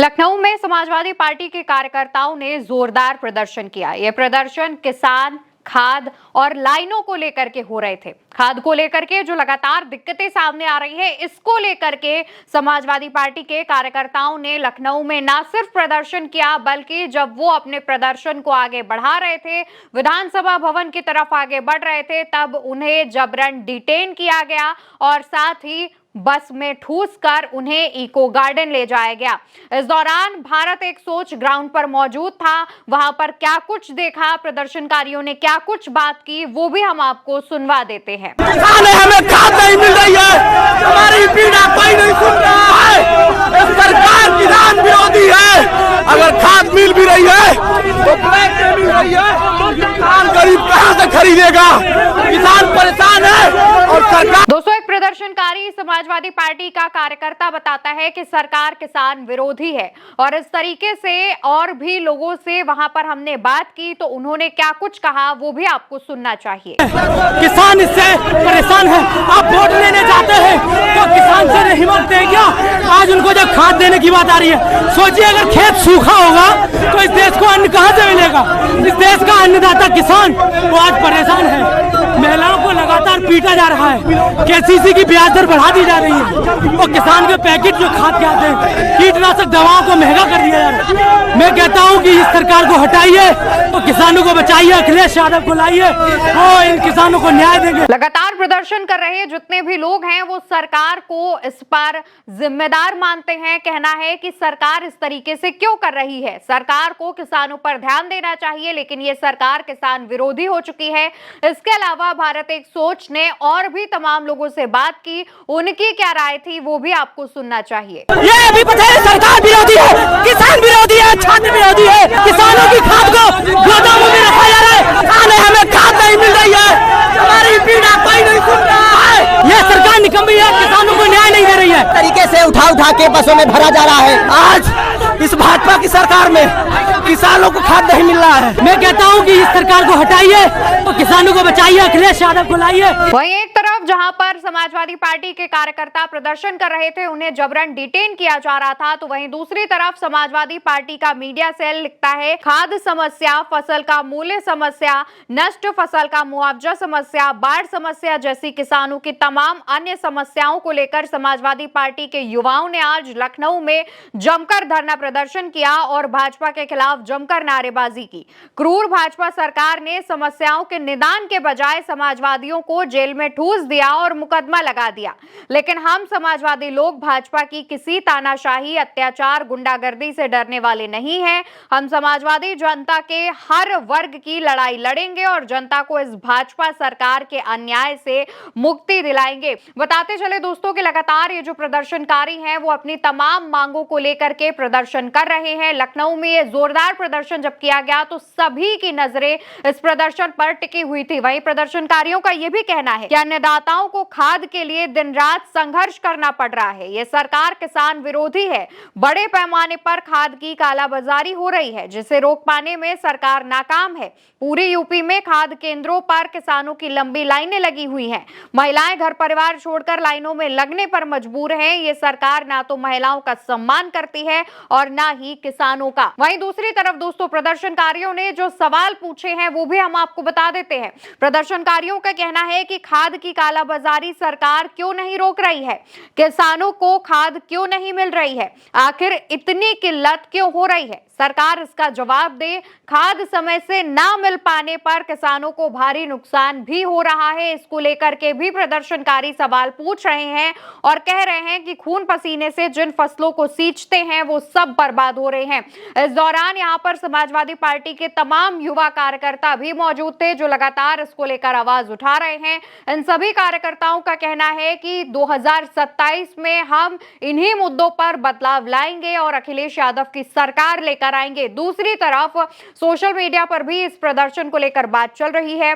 लखनऊ में समाजवादी पार्टी के कार्यकर्ताओं ने जोरदार प्रदर्शन किया। यह प्रदर्शन किसान, खाद और लाइनों को लेकर के हो रहे थे। खाद को लेकर के जो लगातार दिक्कतें सामने आ रही है, इसको लेकर के समाजवादी पार्टी के कार्यकर्ताओं ने लखनऊ में न सिर्फ प्रदर्शन किया, बल्कि जब वो अपने प्रदर्शन को आगे बढ़ा रहे थे, विधानसभा भवन की तरफ आगे बढ़ रहे थे, तब उन्हें जबरन डिटेन किया गया और साथ ही बस में ठूस कर उन्हें इको गार्डन ले जाया गया। इस दौरान भारत एक सोच ग्राउंड पर मौजूद था। वहां पर क्या कुछ देखा, प्रदर्शनकारियों ने क्या कुछ बात की, वो भी हम आपको सुनवा देते हैं। हमें खाद नहीं मिल रही है, हमारी पीड़ा कोई नहीं सुन रहा है। सरकार किसान विरोधी है। अगर खाद मिल भी रही है तो ब्लैक में मिल रही है। किसान गरीब कहाँ से खरीदेगा? किसान परेशान है और सरकार। दोस्तों, एक प्रदर्शनकारी समाजवादी पार्टी का कार्यकर्ता बताता है कि सरकार किसान विरोधी है और इस तरीके से और भी लोगों से वहां पर हमने बात की तो उन्होंने क्या कुछ कहा, वो भी आपको सुनना चाहिए। किसान इससे परेशान है। आप वोट लेने जाते हैं तो किसान से नहीं मांगते हैं क्या? आज उनको जब खाद देने की बात आ रही है, सोचिए अगर खेत सूखा होगा तो इस देश को अन्न कहाँ से मिलेगा? इस देश का अन्नदाता किसान वो आज परेशान है। महिलाओं को लगातार पीटा जा रहा है। केसीसी की ब्याज दर बढ़ा दी जा रही है और किसान के पैकेट जो खाद के आते हैं, कीटनाशक दवाओं को महंगा कर दिया जा रहा है। मैं कहता हूं कि इस सरकार को हटाइए और किसानों को बचाइए। अखिलेश यादव को लाइए, वो इन किसानों को न्याय देंगे। लगातार प्रदर्शन कर रहे जितने भी लोग हैं वो सरकार को इस पर जिम्मेदार मानते हैं। कहना है कि सरकार इस तरीके से क्यों कर रही है, सरकार को किसानों पर ध्यान देना चाहिए, लेकिन ये सरकार किसान विरोधी हो चुकी है। इसके अलावा भारत एक सोच ने और भी तमाम लोगों से बात की, उनकी क्या राय थी वो भी आपको सुनना चाहिए। ये भी पता है सरकार विरोधी है, किसान विरोधी है, छात्र विरोधी है। किसानों की खाद को गोदामों में रखा जा रहा है। हमें खाद नहीं मिल रही है, हमारी पीड़ा कोई नहीं सुन रहा है। ये सरकार निकम्मी है, किसानों को न्याय नहीं दे रही है। तरीके से उठा के बसों में भरा जा रहा है। आज इस भाजपा की सरकार में किसानों को खाद नहीं मिल रहा है। मैं कहता हूँ कि इस सरकार को हटाइए और किसानों को बचाइए। अखिलेश यादव को लाइए। वहीं एक तरफ जहां पर समाजवादी पार्टी के कार्यकर्ता प्रदर्शन कर रहे थे, उन्हें जबरन डिटेन किया जा रहा था, तो वहीं दूसरी तरफ समाजवादी पार्टी का मीडिया सेल लिखता है खाद समस्या, फसल का मूल्य समस्या, नष्ट फसल का मुआवजा समस्या, बाढ़ समस्या जैसी किसानों की तमाम अन्य समस्याओं को लेकर समाजवादी पार्टी के युवाओं ने आज लखनऊ में जमकर धरना प्रदर्शन किया और भाजपा के खिलाफ जमकर नारेबाजी की। क्रूर भाजपा सरकार ने समस्याओं के निदान के बजाय समाजवादियों को जेल में ठूस दिया और मुकदमा लगा दिया। लेकिन हम समाजवादी लोग भाजपा की किसी तानाशाही, अत्याचार, गुंडागर्दी से डरने वाले नहीं हैं। हम समाजवादी जनता के हर वर्ग की लड़ाई लड़ेंगे और जनता को इस भाजपा सरकार के अन्याय से मुक्ति दिलाएंगे। बताते चले दोस्तों कि लगातार ये जो प्रदर्शनकारी हैं वो अपनी तमाम मांगों को लेकर के प्रदर्शन कर रहे हैं। लखनऊ में ये जोरदार प्रदर्शन जब किया गया तो सभी की नजरें इस प्रदर्शन पर टिकी हुई थी। वहीं प्रदर्शनकारियों का यह भी कहना है कि अन्नदाताओं को खाद के लिए दिन रात संघर्ष करना पड़ रहा है। ये सरकार किसान विरोधी है। बड़े पैमाने पर खाद की कालाबाजारी हो रही है, जिसे रोक पाने में सरकार नाकाम है। पूरी यूपी में खाद केंद्रों पर किसानों की लंबी लाइनें लगी हुई हैं। महिलाएं घर परिवार छोड़कर लाइनों में लगने पर मजबूर हैं। ये सरकार ना तो महिलाओं का सम्मान करती है और ना ही किसानों का। वहीं दूसरी तरफ दोस्तों, प्रदर्शनकारियों ने जो सवाल पूछे हैं वो भी हम आपको बता देते हैं। प्रदर्शनकारियों का कहना है कि खाद की कालाबाजारी सरकार क्यों नहीं रोक रही है, किसानों को खाद क्यों नहीं मिल रही है, आखिर इतनी किल्लत क्यों हो रही है, सरकार इसका जवाब दे। खाद समय से ना मिल पाने पर किसानों को भारी नुकसान भी हो रहा है। इसको लेकर के भी प्रदर्शनकारी सवाल पूछ रहे हैं और कह रहे हैं कि खून पसीने से जिन फसलों को सींचते हैं वो सब बर्बाद हो रहे हैं। इस दौरान यहां पर समाजवादी पार्टी के तमाम युवा कार्यकर्ता भी मौजूद थे जो लगातार इसको लेकर आवाज उठा रहे हैं। इन सभी कार्यकर्ताओं का कहना है कि 2027 में हम इन्हीं मुद्दों पर बदलाव लाएंगे और अखिलेश यादव की सरकार लेकर आएंगे। दूसरी तरफ सोशल मीडिया पर भी इस प्रदर्शन को लेकर बात चल रही है।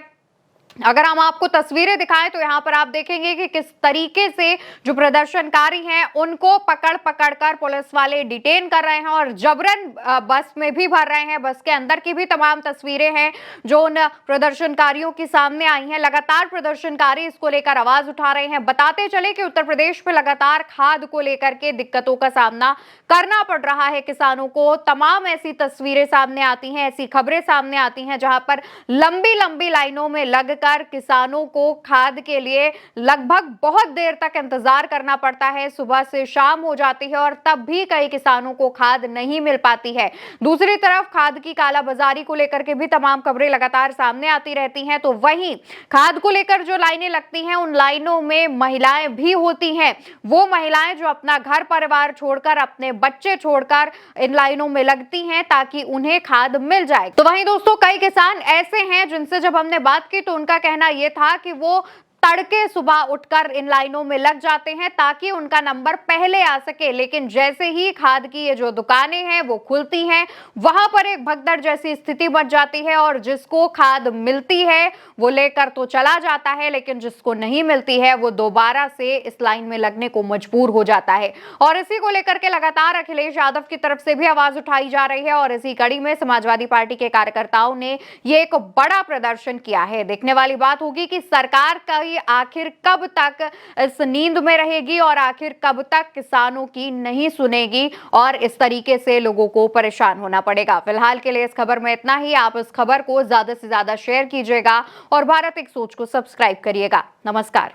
अगर हम आपको तस्वीरें दिखाएं तो यहाँ पर आप देखेंगे कि किस तरीके से जो प्रदर्शनकारी हैं उनको पकड़ पकड़ कर पुलिस वाले डिटेन कर रहे हैं और जबरन बस में भी भर रहे हैं। बस के अंदर की भी तमाम तस्वीरें हैं जो उन प्रदर्शनकारियों की सामने आई हैं। लगातार प्रदर्शनकारी इसको लेकर आवाज उठा रहे हैं। बताते चले कि उत्तर प्रदेश में लगातार खाद को लेकर के दिक्कतों का सामना करना पड़ रहा है किसानों को। तमाम ऐसी तस्वीरें सामने आती हैं, ऐसी खबरें सामने आती हैं जहां पर लंबी लंबी लाइनों में लगकर किसानों को खाद के लिए लगभग बहुत देर तक इंतजार करना पड़ता है। सुबह से शाम हो जाती है और तब भी कई किसानों को खाद नहीं मिल पाती है। दूसरी तरफ खाद की कालाबाजारी को लेकर के भी तमाम खबरें लगातार सामने आती रहती हैं। तो वहीं खाद को लेकर जो लाइनें लगती हैं उन लाइनों में महिलाएं भी होती हैं। वो महिलाएं जो अपना घर परिवार छोड़कर, अपने बच्चे छोड़कर इन लाइनों में लगती हैं ताकि उन्हें खाद मिल जाए। तो वहीं दोस्तों कई किसान ऐसे हैं जिनसे जब हमने बात की तो उनका कहना यह था कि वो तड़के सुबह उठकर इन लाइनों में लग जाते हैं ताकि उनका नंबर पहले आ सके। लेकिन जैसे ही खाद की ये जो दुकानें हैं वो खुलती हैं, वहां पर एक भगदड़ जैसी स्थिति बच जाती है और जिसको खाद मिलती है वो लेकर तो चला जाता है, लेकिन जिसको नहीं मिलती है वो दोबारा से इस लाइन में लगने को मजबूर हो जाता है। और इसी को लेकर के लगातार अखिलेश यादव की तरफ से भी आवाज उठाई जा रही है और इसी कड़ी में समाजवादी पार्टी के कार्यकर्ताओं ने ये एक बड़ा प्रदर्शन किया है। देखने वाली बात होगी कि सरकार का आखिर कब तक इस नींद में रहेगी और आखिर कब तक किसानों की नहीं सुनेगी और इस तरीके से लोगों को परेशान होना पड़ेगा। फिलहाल के लिए इस खबर में इतना ही। आप इस खबर को ज्यादा से ज्यादा शेयर कीजिएगा और भारत एक सोच को सब्सक्राइब करिएगा। नमस्कार।